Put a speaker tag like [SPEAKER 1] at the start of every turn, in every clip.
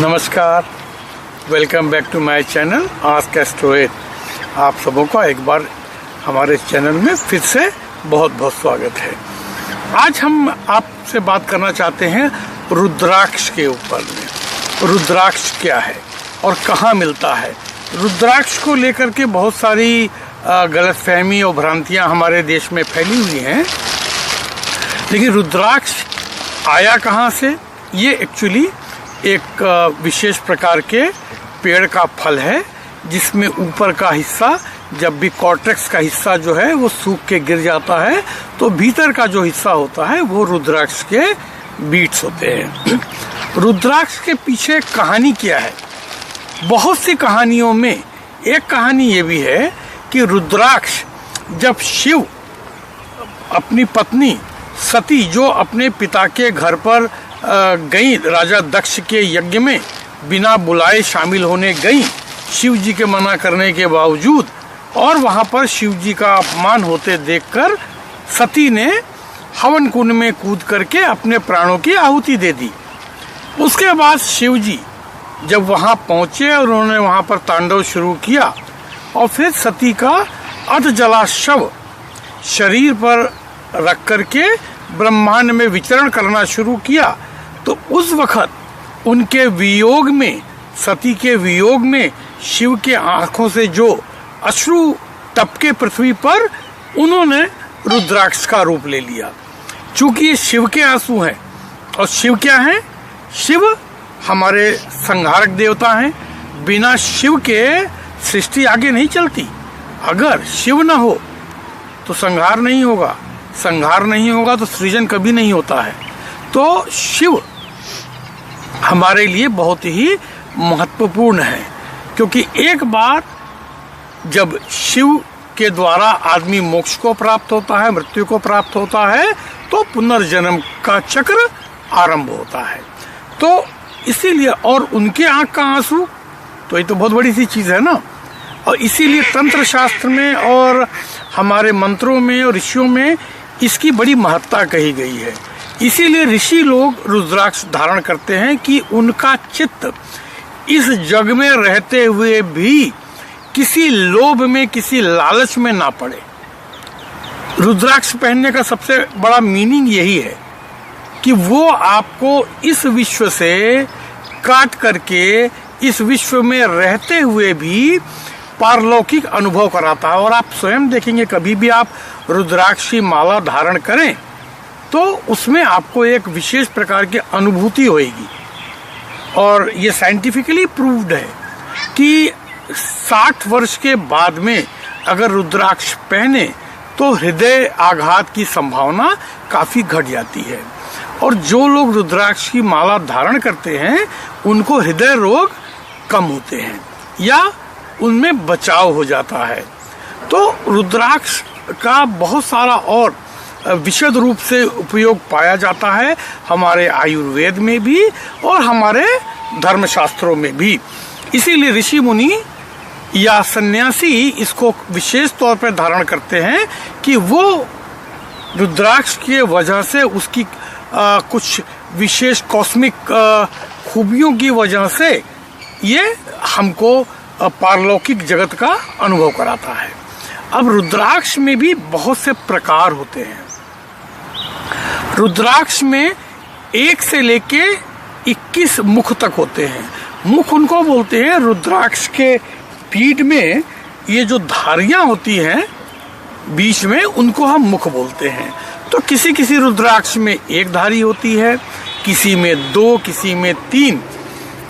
[SPEAKER 1] नमस्कार, welcome back to my channel ask एस्ट्रोएट। आप सबों का एक बार हमारे चैनल में फिर से बहुत बहुत स्वागत है। आज हम आपसे बात करना चाहते हैं रुद्राक्ष के ऊपर में। रुद्राक्ष क्या है और कहाँ मिलता है। रुद्राक्ष को लेकर के बहुत सारी गलतफहमी और भ्रांतियाँ हमारे देश में फैली हुई हैं, लेकिन रुद्राक्ष आया कहाँ से? ये एक्चुअली एक विशेष प्रकार के पेड़ का फल है, जिसमें ऊपर का हिस्सा, जब भी कॉर्टेक्स का हिस्सा जो है वो सूख के गिर जाता है, तो भीतर का जो हिस्सा होता है वो रुद्राक्ष के बीट्स होते हैं। रुद्राक्ष के पीछे कहानी क्या है? बहुत सी कहानियों में एक कहानी ये भी है कि रुद्राक्ष जब शिव अपनी पत्नी सती, जो अपने पिता के घर पर गई, राजा दक्ष के यज्ञ में बिना बुलाए शामिल होने गई, शिव जी के मना करने के बावजूद, और वहां पर शिव जी का अपमान होते देखकर सती ने हवन कुंड में कूद करके अपने प्राणों की आहुति दे दी। उसके बाद शिव जी जब वहां पहुंचे और उन्होंने वहां पर तांडव शुरू किया और फिर सती का अर्धजला शव शरीर पर रख करके ब्रह्मांड में विचरण करना शुरू किया, तो उस वक्त उनके वियोग में, सती के वियोग में शिव के आंखों से जो अश्रु टपके पृथ्वी पर, उन्होंने रुद्राक्ष का रूप ले लिया। चूंकि ये शिव के आंसू हैं, और शिव क्या है? शिव हमारे संहारक देवता हैं। बिना शिव के सृष्टि आगे नहीं चलती। अगर शिव न हो तो संहार नहीं होगा, संहार नहीं होगा तो सृजन कभी नहीं होता है। तो शिव हमारे लिए बहुत ही महत्वपूर्ण है, क्योंकि एक बार जब शिव के द्वारा आदमी मोक्ष को प्राप्त होता है, मृत्यु को प्राप्त होता है, तो पुनर्जन्म का चक्र आरंभ होता है। तो इसीलिए, और उनके आंख का आंसू, तो ये तो बहुत बड़ी सी चीज है ना। और इसीलिए तंत्र शास्त्र में और हमारे मंत्रों में और ऋषियों में इसकी बड़ी महत्ता कही गई है। इसीलिए ऋषि लोग रुद्राक्ष धारण करते हैं कि उनका चित्त इस जग में रहते हुए भी किसी लोभ में, किसी लालच में ना पड़े। रुद्राक्ष पहनने का सबसे बड़ा मीनिंग यही है कि वो आपको इस विश्व से काट करके इस विश्व में रहते हुए भी पारलौकिक अनुभव कराता है। और आप स्वयं देखेंगे, कभी भी आप रुद्राक्ष की माला धारण करें तो उसमें आपको एक विशेष प्रकार की अनुभूति होगी। और ये साइंटिफिकली प्रूव्ड है कि 60 वर्ष के बाद में अगर रुद्राक्ष पहने तो हृदय आघात की संभावना काफी घट जाती है। और जो लोग रुद्राक्ष की माला धारण करते हैं उनको हृदय रोग कम होते हैं या उनमें बचाव हो जाता है। तो रुद्राक्ष का बहुत सारा और विशद रूप से उपयोग पाया जाता है, हमारे आयुर्वेद में भी और हमारे धर्मशास्त्रों में भी। इसीलिए ऋषि मुनि या सन्यासी इसको विशेष तौर पर धारण करते हैं कि वो रुद्राक्ष की वजह से, उसकी कुछ विशेष कॉस्मिक खूबियों की वजह से ये हमको पारलौकिक जगत का अनुभव कराता है। अब रुद्राक्ष में भी बहुत से प्रकार होते हैं। रुद्राक्ष में 1 से लेके 21 मुख तक होते हैं। मुख उनको बोलते हैं, रुद्राक्ष के पीठ में ये जो धारियां होती हैं बीच में, उनको हम मुख बोलते हैं। तो किसी किसी रुद्राक्ष में 1 धारी होती है, किसी में 2, किसी में 3,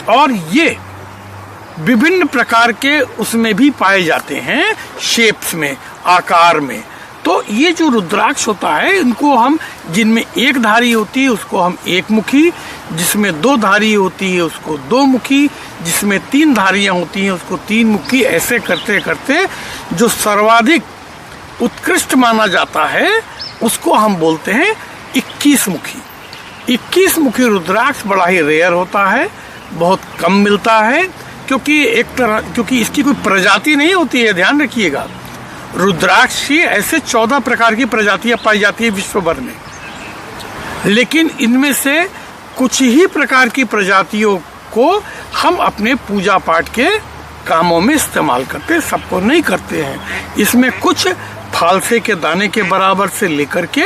[SPEAKER 1] और ये विभिन्न प्रकार के उसमें भी पाए जाते हैं, शेप्स में, आकार में। तो ये जो रुद्राक्ष होता है, इनको हम, जिनमें 1 धारी होती है उसको हम 1 मुखी, जिसमें 2 धारी होती है उसको 2 मुखी, जिसमें 3 धारियां होती हैं उसको 3 मुखी, ऐसे करते करते जो सर्वाधिक उत्कृष्ट माना जाता है उसको हम बोलते हैं 21 मुखी। 21 मुखी रुद्राक्ष बड़ा ही रेयर होता है, बहुत कम मिलता है, क्योंकि इसकी कोई प्रजाति नहीं होती है। ध्यान रखिएगा, रुद्राक्ष की ऐसे 14 प्रकार की प्रजातियां पाई जाती है विश्व भर में, लेकिन इनमें से कुछ ही प्रकार की प्रजातियों को हम अपने पूजा पाठ के कामों में इस्तेमाल करते, सबको नहीं करते हैं। इसमें कुछ फालसे के दाने के बराबर से लेकर के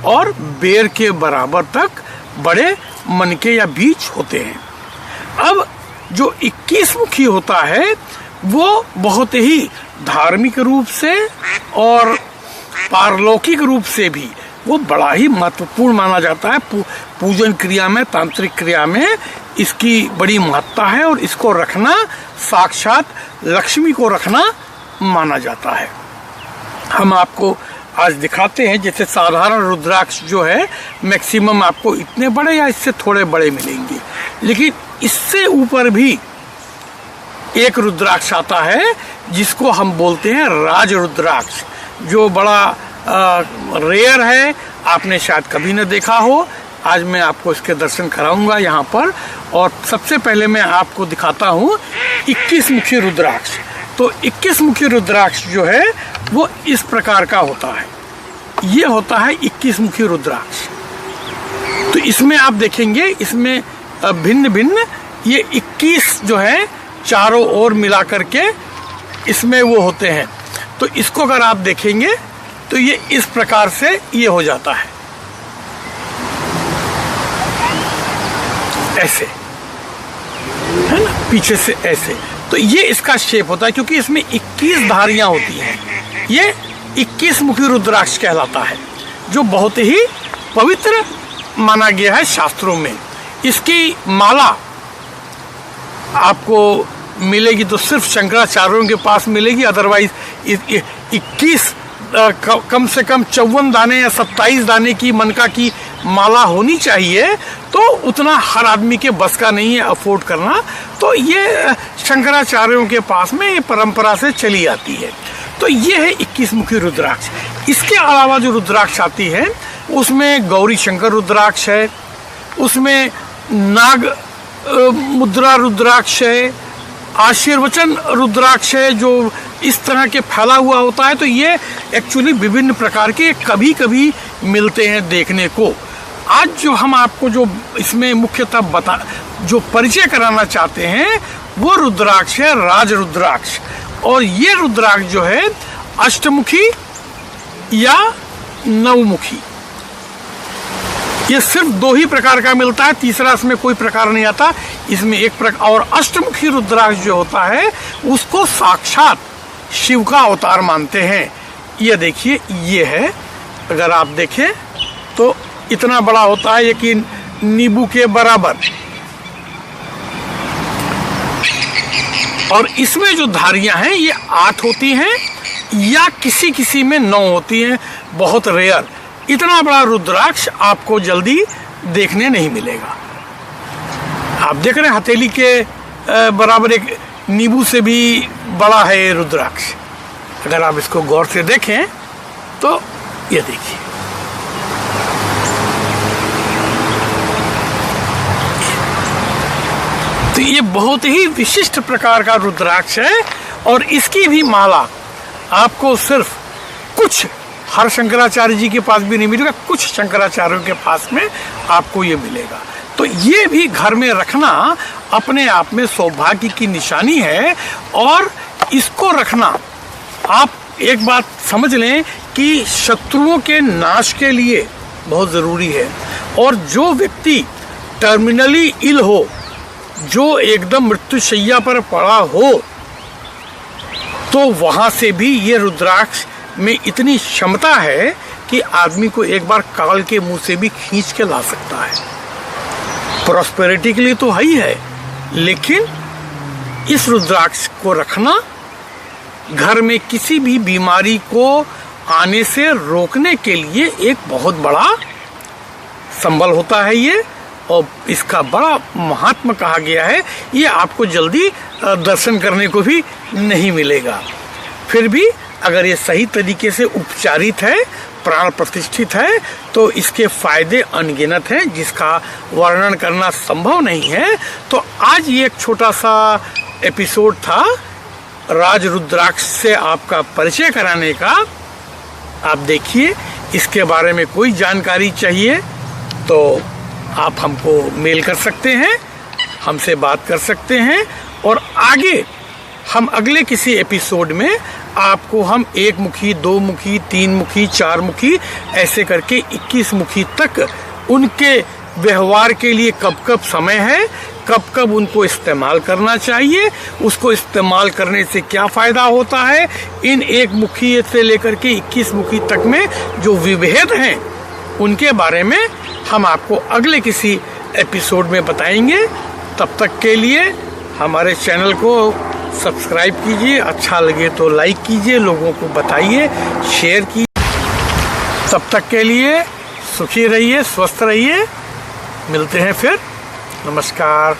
[SPEAKER 1] और बेर के बराबर तक बड़े मनके या बीज होते हैं। अब जो 21 मुखी होता है वो बहुत ही धार्मिक रूप से और पारलौकिक रूप से भी वो बड़ा ही महत्वपूर्ण माना जाता है। पूजन क्रिया में, तांत्रिक क्रिया में इसकी बड़ी महत्ता है और इसको रखना साक्षात लक्ष्मी को रखना माना जाता है। हम आपको आज दिखाते हैं, जैसे साधारण रुद्राक्ष जो है मैक्सिमम आपको इतने बड़े या इससे थोड़े बड़े मिलेंगे, लेकिन इससे ऊपर भी एक रुद्राक्ष आता है जिसको हम बोलते हैं राज रुद्राक्ष, जो बड़ा रेयर है, आपने शायद कभी न देखा हो। आज मैं आपको इसके दर्शन कराऊंगा यहाँ पर। और सबसे पहले मैं आपको दिखाता हूँ 21 मुखी रुद्राक्ष। तो 21 मुखी रुद्राक्ष जो है वो इस प्रकार का होता है। ये होता है 21 मुखी रुद्राक्ष। तो इसमें आप देखेंगे, इसमें भिन्न भिन्न ये 21 जो है चारों ओर मिला करके इसमें वो होते हैं। तो इसको अगर आप देखेंगे तो ये इस प्रकार से ये हो जाता है, ऐसे, है ना, पीछे से ऐसे। तो ये इसका शेप होता है, क्योंकि इसमें 21 धारियां होती हैं। ये 21 मुखी रुद्राक्ष कहलाता है, जो बहुत ही पवित्र माना गया है शास्त्रों में। इसकी माला आपको मिलेगी तो सिर्फ शंकराचार्यों के पास मिलेगी, अदरवाइज 21 कम से कम 54 दाने या 27 दाने की मनका की माला होनी चाहिए। तो उतना हर आदमी के बस का नहीं है अफोर्ड करना। तो ये शंकराचार्यों के पास में ये परंपरा से चली आती है। तो ये है 21 मुखी रुद्राक्ष। इसके अलावा जो रुद्राक्ष आती है उसमें गौरी शंकर रुद्राक्ष है, उसमें नाग मुद्रा रुद्राक्ष है, आशीर्वचन रुद्राक्ष है, जो इस तरह के फैला हुआ होता है। तो ये एक्चुअली विभिन्न प्रकार के कभी कभी मिलते हैं देखने को। आज जो हम आपको जो इसमें मुख्यतः जो परिचय कराना चाहते हैं वो रुद्राक्ष है राज रुद्राक्ष। और ये रुद्राक्ष जो है अष्टमुखी या नवमुखी, ये सिर्फ 2 ही प्रकार का मिलता है, तीसरा इसमें कोई प्रकार नहीं आता। इसमें एक प्रकार, और अष्टमुखी रुद्राक्ष जो होता है उसको साक्षात शिव का अवतार मानते हैं। ये देखिए, ये है, अगर आप देखें तो इतना बड़ा होता है, ये नींबू के बराबर। और इसमें जो धारियां हैं ये 8 होती हैं या किसी किसी में 9 होती हैं, बहुत रेयर। इतना बड़ा रुद्राक्ष आपको जल्दी देखने नहीं मिलेगा। आप देख रहे हैं हथेली के बराबर, एक नींबू से भी बड़ा है ये रुद्राक्ष। अगर आप इसको गौर से देखें तो ये देखिए, तो ये बहुत ही विशिष्ट प्रकार का रुद्राक्ष है। और इसकी भी माला आपको सिर्फ कुछ, हर शंकराचार्य जी के पास भी नहीं मिलेगा, कुछ शंकराचार्यों के पास में आपको ये मिलेगा। तो ये भी घर में रखना अपने आप में सौभाग्य की निशानी है। और इसको रखना, आप एक बात समझ लें कि शत्रुओं के नाश के लिए बहुत ज़रूरी है। और जो व्यक्ति टर्मिनली इल हो, जो एकदम मृत्युशैया पर पड़ा हो, तो वहाँ से भी ये रुद्राक्ष में इतनी क्षमता है कि आदमी को एक बार काल के मुंह से भी खींच के ला सकता है। प्रॉस्पेरिटी के लिए तो है ही है, लेकिन इस रुद्राक्ष को रखना घर में किसी भी बीमारी को आने से रोकने के लिए एक बहुत बड़ा संबल होता है ये। और इसका बड़ा महात्मा कहा गया है। ये आपको जल्दी दर्शन करने को भी नहीं मिलेगा। फिर भी अगर ये सही तरीके से उपचारित है, प्राण प्रतिष्ठित है, तो इसके फायदे अनगिनत हैं, जिसका वर्णन करना संभव नहीं है। तो आज ये एक छोटा सा एपिसोड था राज रुद्राक्ष से आपका परिचय कराने का। आप देखिए, इसके बारे में कोई जानकारी चाहिए तो आप हमको मेल कर सकते हैं। हमसे बात कर सकते हैं। और आगे हम अगले किसी एपिसोड में आपको हम 1 मुखी, 2 मुखी, 3 मुखी, 4 मुखी ऐसे करके 21 मुखी तक उनके व्यवहार के लिए कब कब समय है, कब कब उनको इस्तेमाल करना चाहिए, उसको इस्तेमाल करने से क्या फायदा होता है, इन 1 मुखी से लेकर के 21 मुखी तक में जो विभेद हैं उनके बारे में हम आपको अगले किसी एपिसोड में बताएंगे। तब तक के लिए हमारे चैनल को सब्सक्राइब कीजिए, अच्छा लगे तो लाइक कीजिए, लोगों को बताइए, शेयर कीजिए। तब तक के लिए सुखी रहिए, स्वस्थ रहिए। मिलते हैं फिर। नमस्कार।